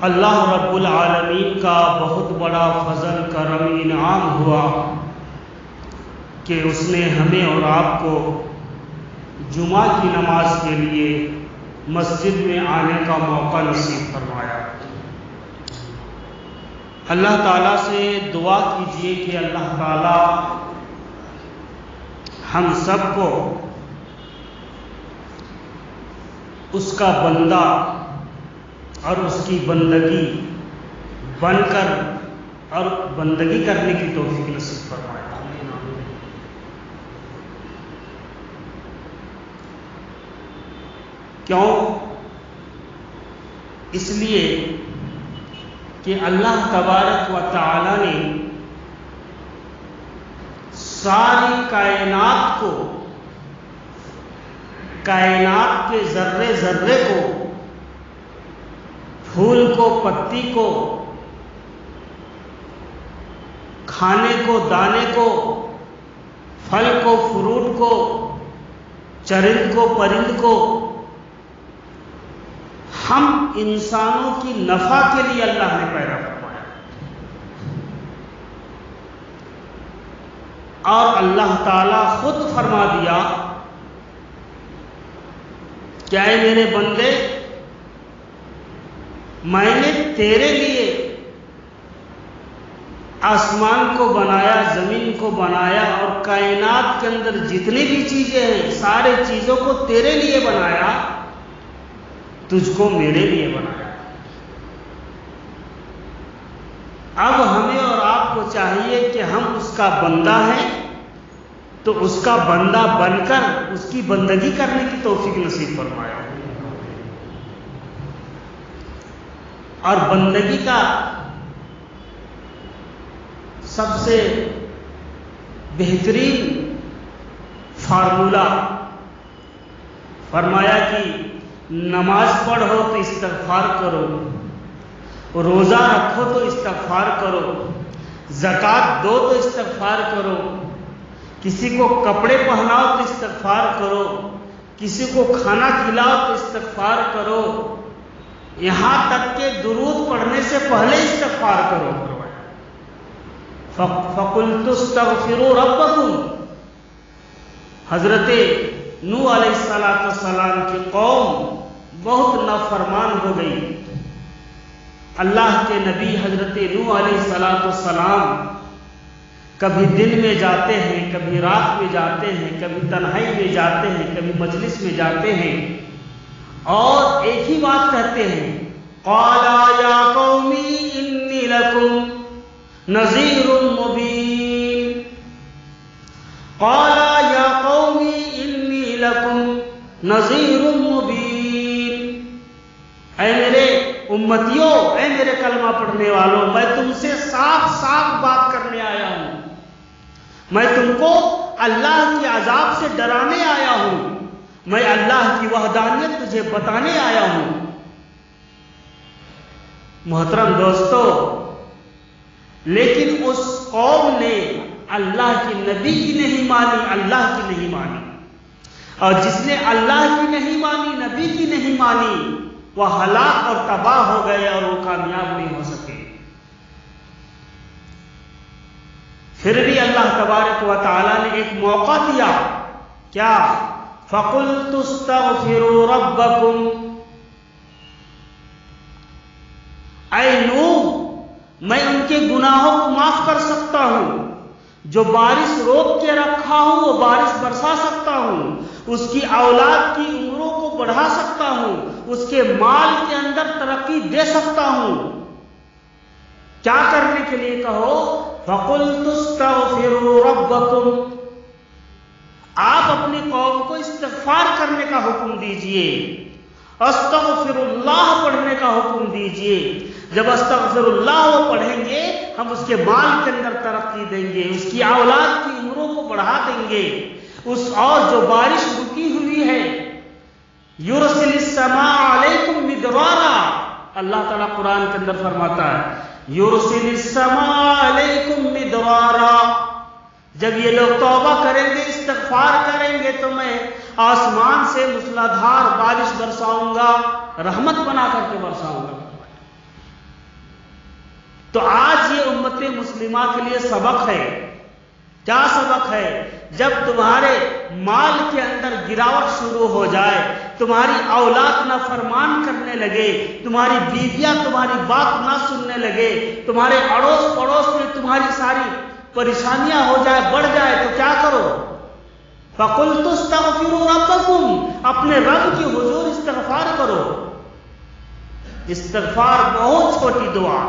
اللہ رب العالمین کا بہت بڑا فضل کرم انعام ہوا کہ اس نے ہمیں اور آپ کو جمعہ کی نماز کے لیے مسجد میں آنے کا موقع نصیب فرمایا۔ اللہ تعالیٰ سے دعا کیجیے کہ اللہ تعالیٰ ہم سب کو اس کا بندہ اور اس کی بندگی بن کر اور بندگی کرنے کی توفیق نصیب فرمائے۔ کیوں؟ اس لیے کہ اللہ تبارک و تعالی نے ساری کائنات کو، کائنات کے ذرے ذرے کو، پھول کو، پتی کو، کھانے کو، دانے کو، پھل کو، فروٹ کو، چرند کو، پرند کو، ہم انسانوں کی نفع کے لیے اللہ نے پیدا فرمایا۔ اور اللہ تعالیٰ خود فرما دیا کہ اے میرے بندے، میں نے تیرے لیے آسمان کو بنایا، زمین کو بنایا، اور کائنات کے اندر جتنی بھی چیزیں ہیں سارے چیزوں کو تیرے لیے بنایا، تجھ کو میرے لیے بنایا۔ اب ہمیں اور آپ کو چاہیے کہ ہم اس کا بندہ ہیں تو اس کا بندہ بن کر اس کی بندگی کرنے کی توفیق نصیب فرمایا۔ اور بندگی کا سب سے بہترین فارمولہ فرمایا کہ نماز پڑھو تو استغفار کرو، روزہ رکھو تو استغفار کرو، زکوٰۃ دو تو استغفار کرو، کسی کو کپڑے پہناؤ تو استغفار کرو، کسی کو کھانا کھلاؤ تو استغفار کرو، یہاں تک کہ درود پڑھنے سے پہلے استغفار کرو۔ فَقُلْتُ اسْتَغْفِرُوا رَبَّكُمْ، حضرت نوح علیہ السلام کی قوم بہت نافرمان ہو گئی۔ اللہ کے نبی حضرت نوح علیہ السلام کبھی دن میں جاتے ہیں، کبھی رات میں جاتے ہیں، کبھی تنہائی میں جاتے ہیں، کبھی مجلس میں جاتے ہیں، اور ایک ہی بات کہتے ہیں، قَالَا يَا قَوْمِ إِنِّي لَكُمْ نَذِيرٌ مُبِينٌ، قَالَا يَا قَوْمِ إِنِّي لَكُمْ نَذِيرٌ مُبِينٌ، اے میرے امتیوں، اے میرے کلمہ پڑھنے والوں، میں تم سے صاف صاف بات کرنے آیا ہوں، میں تم کو اللہ کے عذاب سے ڈرانے آیا ہوں، میں اللہ کی وحدانیت تجھے بتانے آیا ہوں۔ محترم دوستو، لیکن اس قوم نے اللہ کے نبی کی نہیں مانی، اللہ کی نہیں مانی، اور جس نے اللہ کی نہیں مانی، نبی کی نہیں مانی، وہ ہلاک اور تباہ ہو گئے اور وہ کامیاب نہیں ہو سکے۔ پھر بھی اللہ تبارک و تعالیٰ نے ایک موقع دیا، کیا؟ فَقُلْتُ اسْتَغْفِرُوا رَبَّكُمْ، اے نوح، میں ان کے گناہوں کو معاف کر سکتا ہوں، جو بارش روک کے رکھا ہوں وہ بارش برسا سکتا ہوں، اس کی اولاد کی عمروں کو بڑھا سکتا ہوں، اس کے مال کے اندر ترقی دے سکتا ہوں۔ کیا کرنے کے لیے کہو؟ فَقُلْتُ اسْتَغْفِرُوا رَبَّكُمْ، آپ اپنی قوم کو استغفار کرنے کا حکم دیجئے، استغفر اللہ پڑھنے کا حکم دیجئے۔ جب استغفر اللہ وہ پڑھیں گے، ہم اس کے مال کے اندر ترقی دیں گے، اس کی اولاد کی عمروں کو بڑھا دیں گے، اور جو بارش رکی ہوئی ہے، یرسل السماء علیکم مدرارا، اللہ تعالیٰ قرآن کے اندر فرماتا ہے یرسل السماء علیکم مدرارا، جب یہ لوگ توبہ کریں گے، استغفار کریں گے، تو میں آسمان سے موسلادھار بارش برساؤں گا، رحمت بنا کر کے برساؤں گا۔ تو آج یہ امت مسلمہ کے لیے سبق ہے. کیا سبق ہے؟ جب تمہارے مال کے اندر گراوٹ شروع ہو جائے، تمہاری اولاد نافرمان کرنے لگے، تمہاری بیویاں تمہاری بات نہ سننے لگے، تمہارے اڑوس پڑوس میں تمہاری ساری پریشانیاں ہو جائے، بڑھ جائے، تو کیا کرو؟ فَقُلْتُ اسْتَغْفِرُوا رَبَّكُمْ، اپنے رب کی حضور استغفار کرو. استغفار بہت چھوٹی دعا،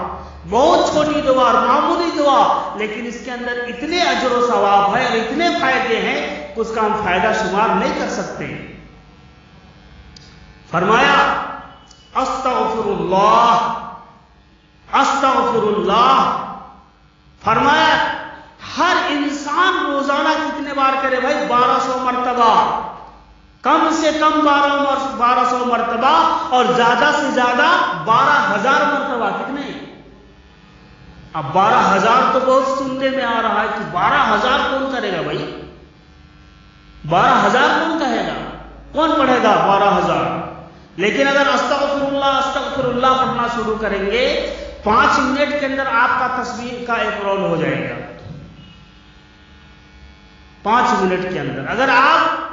بہت چھوٹی دعا اور معمولی دعا، لیکن اس کے اندر اتنے اجر و ثواب ہے اور اتنے فائدے ہیں کہ اس کا ہم فائدہ شمار نہیں کر سکتے. فرمایا استغفر اللہ، استغفر اللہ. فرمایا ہر انسان روزانہ کتنے بار کرے بھائی؟ 1200 مرتبہ، کم سے کم 1200 مرتبہ اور زیادہ سے زیادہ 12,000 مرتبہ. کتنے؟ اب 12,000 تو بہت سننے میں آ رہا ہے کہ 12,000 کون کرے گا بھائی؟ 12,000 کون کہے گا؟ کون پڑھے گا 12,000؟ لیکن اگر استغفر اللہ پڑھنا شروع کریں گے، 5 منٹ کے اندر آپ کا تصویر کا ایک رول ہو جائے گا. 5 منٹ کے اندر اگر آپ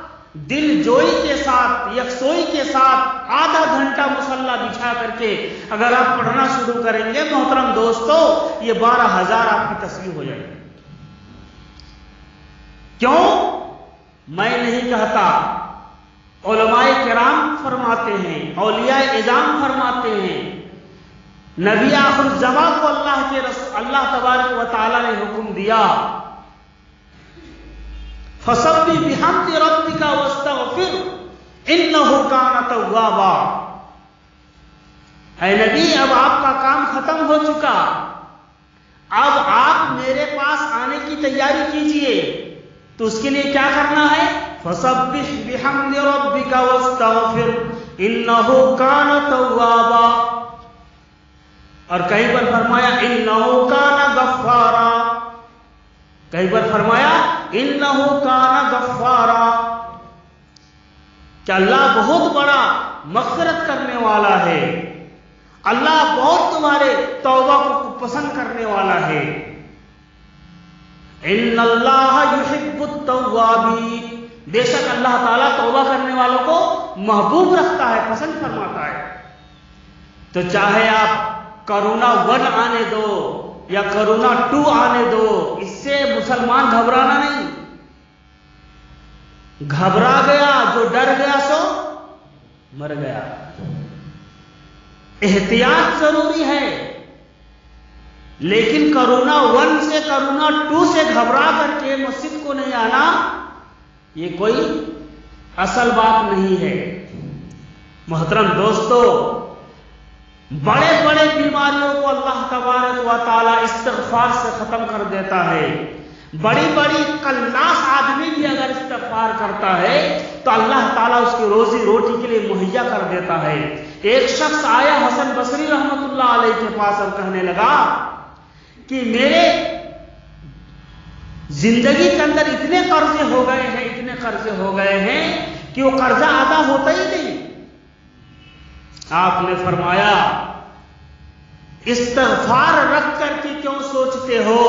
دل جوئی کے ساتھ، یکسوئی کے ساتھ آدھا گھنٹہ مصلی بچھا کر کے اگر آپ پڑھنا شروع کریں گے محترم دوستو، یہ 12,000 آپ کی تصویر ہو جائے گی. کیوں؟ میں نہیں کہتا، علماء کرام فرماتے ہیں، اولیاء اعظام فرماتے ہیں. نبی آخر الزمان کو اللہ تبارک و تعالی نے حکم دیا، فَسَبِّحْ بِحَمْدِ رَبِّكَ وَاسْتَغْفِرْ إِنَّهُ كَانَ تَوَّابًا. اے نبی، اب آپ کا کام ختم ہو چکا، اب آپ میرے پاس آنے کی تیاری کیجئے. تو اس کے لیے کیا کرنا ہے؟ فَسَبِّحْ بِحَمْدِ رَبِّكَ وَاسْتَغْفِرْ إِنَّهُ كَانَ تَوَّابًا. اور کہیں پر فرمایا إِنَّهُ كَانَ غَفَّارًا، کہیں پر فرمایا إِنَّهُ كَانَ غَفَّارًا، کہ اللہ بہت بڑا مغفرت کرنے والا ہے، اللہ بہت تمہارے توبہ کو پسند کرنے والا ہے. إِنَّ اللَّهَ يُحِبُّ التَّوَّابِينَ، بے شک اللہ تعالیٰ توبہ کرنے والوں کو محبوب رکھتا ہے، پسند فرماتا ہے. تو چاہے آپ کرونا 1 آنے دو یا کرونا 2 آنے دو، اس سے مسلمان گھبرانا نہیں. گھبرا گیا جو ڈر گیا سو مر گیا. احتیاط ضروری ہے، لیکن کرونا 1 سے کرونا 2 سے گھبرا کر کے مسجد کو نہیں آنا، یہ کوئی اصل بات نہیں ہے. محترم دوستو، بڑے بڑے بیماریوں کو اللہ تبارک و تعالی استغفار سے ختم کر دیتا ہے. بڑی بڑی کلاس آدمی بھی اگر استغفار کرتا ہے تو اللہ تعالیٰ اس کی روزی روٹی کے لیے مہیا کر دیتا ہے. ایک شخص آیا حسن بصری رحمت اللہ علیہ کے پاس اور کہنے لگا کہ میرے زندگی کے اندر اتنے قرضے ہو گئے ہیں، اتنے قرضے ہو گئے ہیں کہ وہ قرضہ ادا ہوتا ہی نہیں. آپ نے فرمایا استغفار رکھ کر کے کیوں سوچتے ہو؟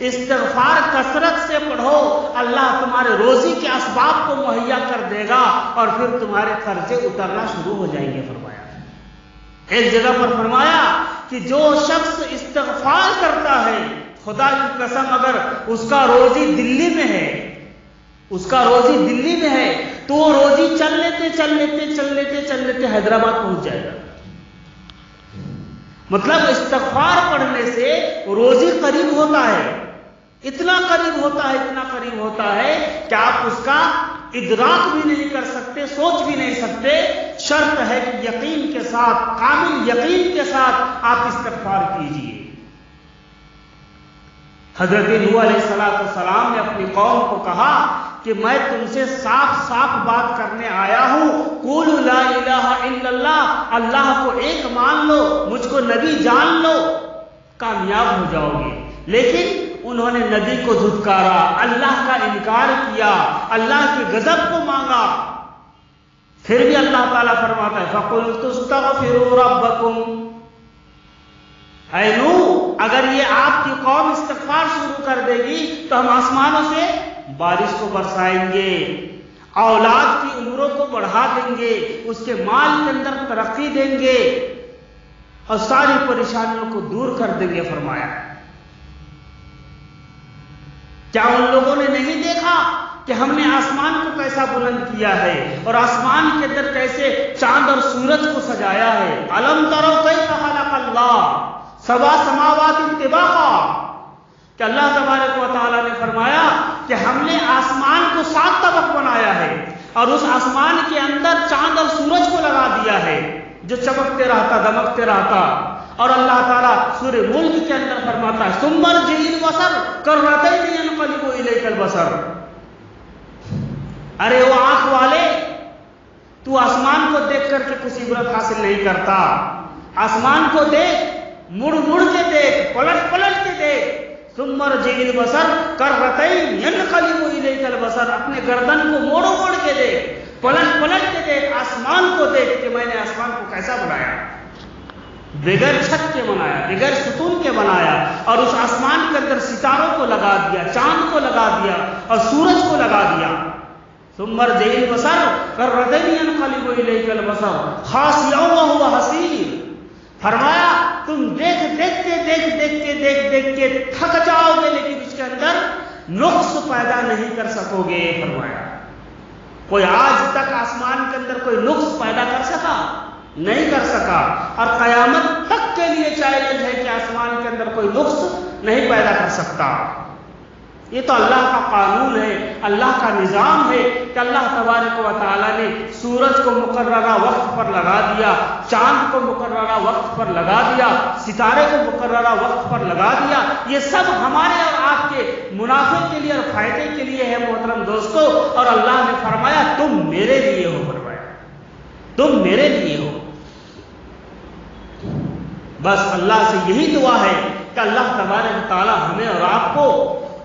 استغفار کثرت سے پڑھو، اللہ تمہارے روزی کے اسباب کو مہیا کر دے گا اور پھر تمہارے قرضے اترنا شروع ہو جائیں گے. فرمایا ایک جگہ پر فرمایا کہ جو شخص استغفار کرتا ہے، خدا کی قسم اگر اس کا روزی دلی میں ہے، اس کا روزی دلی میں ہے تو وہ روزی چل لیتے حیدرآباد پہنچ جائے گا. مطلب استغفار پڑھنے سے روزی قریب ہوتا ہے، اتنا قریب ہوتا ہے کہ آپ اس کا ادراک بھی نہیں کر سکتے، سوچ بھی نہیں سکتے. شرط ہے کہ یقین کے ساتھ، کامل یقین کے ساتھ آپ استغفار کیجئے. حضرت نوح علیہ السلام نے اپنی قوم کو کہا کہ میں تم سے صاف بات کرنے آیا ہوں، قولوا لا الہ الا اللہ، اللہ کو ایک مان لو، مجھ کو نبی جان لو، کامیاب ہو جاؤ گے. لیکن انہوں نے نبی کو دھتکارا، اللہ کا انکار کیا، اللہ کے غضب کو مانگا. پھر بھی اللہ تعالیٰ فرماتا ہے فَقُلْتُ اسْتَغْفِرُوا رَبَّكُمْ، اے نوح اگر یہ آپ کی قوم استغفار شروع کر دے گی تو ہم آسمانوں سے بارش کو برسائیں گے، اولاد کی عمروں کو بڑھا دیں گے، اس کے مال کے اندر ترقی دیں گے اور ساری پریشانیوں کو دور کر دیں گے فرمایا۔ کیا ان لوگوں نے نہیں دیکھا کہ ہم نے آسمان کو کیسا بلند کیا ہے اور آسمان کے اندر کیسے چاند اور سورج کو سجایا ہے؟ الم تروا کیف خلق اللہ سبع سماوات طباقا، کہ اللہ تبارک و تعالیٰ نے فرمایا کہ ہم نے آسمان کو 7 طبق بنایا ہے اور اس آسمان کے اندر چاند اور سورج کو لگا دیا ہے جو چمکتے رہتا دمکتے رہتا۔ اور اللہ تعالیٰ سورہ ملک کے اندر فرماتا ہے ثم ارجع البصر کرتین ينقلب الیک البصر، ارے وہ آنکھ والے، تو آسمان کو دیکھ کر کے کچھ عبرت حاصل نہیں کرتا، آسمان کو دیکھ، مڑ مڑ کے دیکھ، پلٹ پلٹ کے دیکھ۔ ثم ارجع البصر کرتین ينقلب الیک البصر، اپنے گردن کو موڑ موڑ کے دیکھ، پلٹ پلٹ کے دیکھ، آسمان کو دیکھ کہ میں نے آسمان کو کیسا بنایا، بغیر چھت کے بنایا، بغیر ستون کے بنایا، اور اس آسمان کے اندر ستاروں کو لگا دیا، چاند کو لگا دیا اور سورج کو لگا دیا۔ ثم ارجع البصر کرتین ينقلب الیک البصر خاسئا وهو حسیر، فرمایا تم دیکھ کے تھک جاؤ گے لیکن اس کے اندر نقص پیدا نہیں کر سکو گے فرمایا۔ کوئی آج تک آسمان کے اندر کوئی نقص پیدا کر سکا؟ نہیں کر سکا، اور قیامت تک کے لیے چیلنج ہے کہ آسمان کے اندر کوئی نقص نہیں پیدا کر سکتا۔ یہ تو اللہ کا قانون ہے، اللہ کا نظام ہے کہ اللہ تبارک و تعالیٰ نے سورج کو مقررہ وقت پر لگا دیا، چاند کو مقررہ وقت پر لگا دیا، ستارے کو مقررہ وقت پر لگا دیا۔ یہ سب ہمارے اور آپ کے منافع کے لیے اور فائدے کے لیے ہے محترم دوستو، اور اللہ نے فرمایا تم میرے لیے ہو، فرمایا تم میرے لیے ہو۔ بس اللہ سے یہی دعا ہے کہ اللہ تبارک و تعالیٰ ہمیں اور آپ کو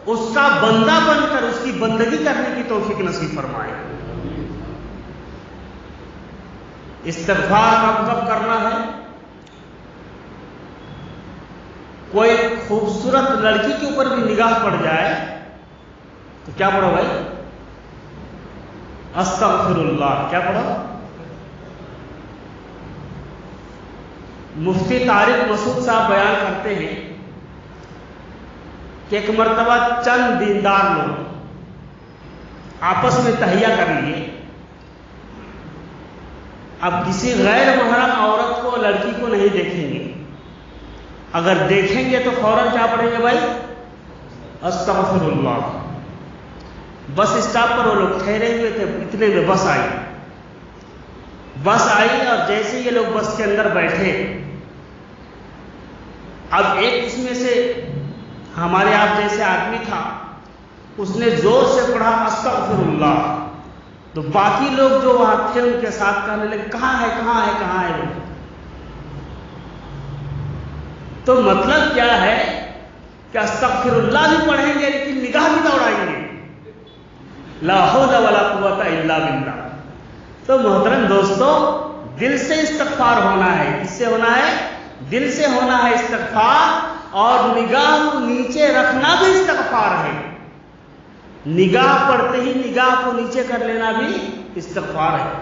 اس کا بندہ بن کر اس کی بندگی کرنے کی توفیق نصیب فرمائے۔ استغفار کب کرنا ہے؟ کوئی خوبصورت لڑکی کے اوپر بھی نگاہ پڑ جائے تو کیا پڑھو بھائی؟ استغفر اللہ، کیا پڑھو؟ مفتی طارق مسعود صاحب بیان کرتے ہیں کہ ایک مرتبہ چند دیندار لوگ آپس میں تہیہ کر لیے، اب کسی غیر محرم عورت کو لڑکی کو نہیں دیکھیں گے، اگر دیکھیں گے تو فوراً کیا پڑھیں گے بھائی؟ استغفر اللہ۔ بس اسٹاپ پر وہ لوگ ٹھہرے ہوئے تھے، اتنے میں بس آئی اور جیسے یہ لوگ بس کے اندر بیٹھے، اب ایک اس میں سے ہمارے آپ جیسے آدمی تھا، اس نے زور سے پڑھا استغفر اللہ، تو باقی لوگ جو وہاں تھے ان کے ساتھ کہنے لگے کہاں ہے۔ تو مطلب کیا ہے کہ استغفر اللہ بھی پڑھیں گے لیکن نگاہ بھی دوڑائیں گے، لا حول ولا قوت الا باللہ۔ تو محترم دوستو، دل سے استغفار ہونا ہے، کس سے ہونا ہے؟ دل سے ہونا ہے استغفار، اور نگاہ کو نیچے رکھنا بھی استغفار ہے، نگاہ پڑتے ہی نگاہ کو نیچے کر لینا بھی استغفار ہے۔